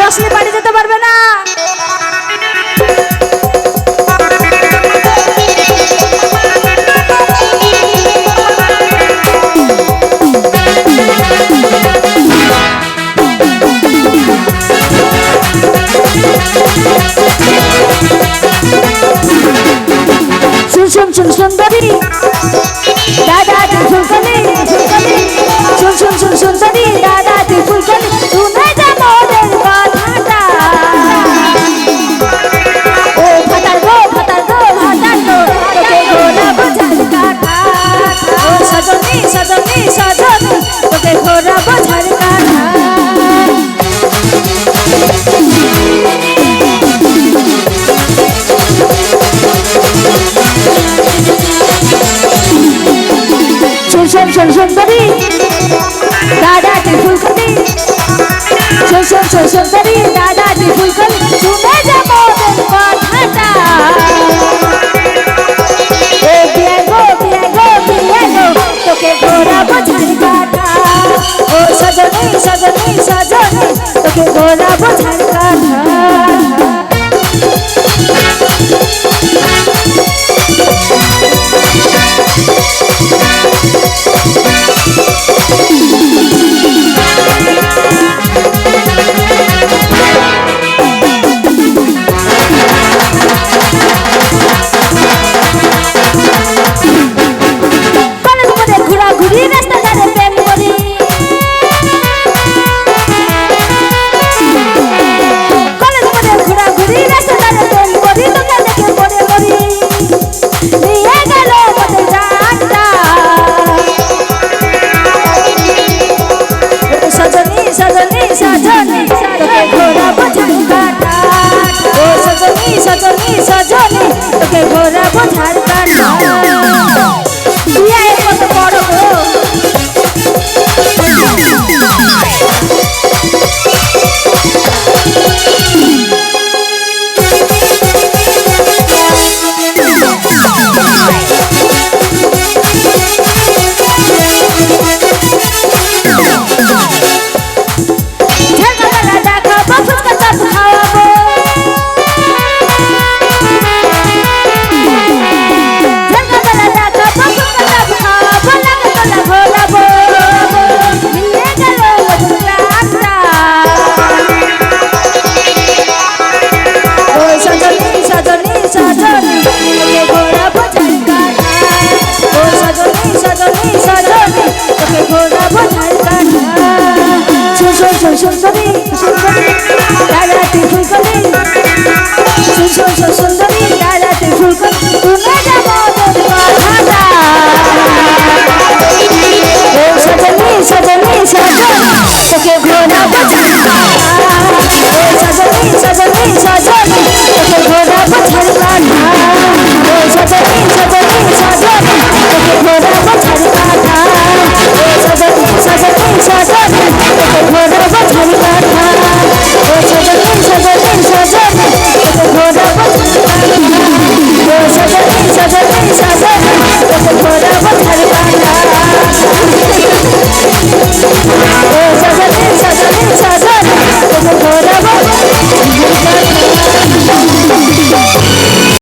আসলে বাড়ি যেতে পারবে না। শুন সুন্দরী দাদা তুই ফুলকলি শুন সুন্দরী দাদা তুই ফুলকলি শুনে যা মোদের কথাটা। ও ফাটার গো তোকে ঘোরাবো ঝাড়কাঠা। ও সজনী তোকে ঘোরাবো ঝাড়কাঠা। শুন সুন্দরী দাদা তুই ফুলকলি শুন সুন্দরী দাদা তুই ফুলকলি শুনে যা মোদের কথাটা। ও বিয়ে গো তোকে ঘোরাবো ঝাড়কাঠা। ও সজনী তোকে ঘোরাবো ঝাড়কাঠা।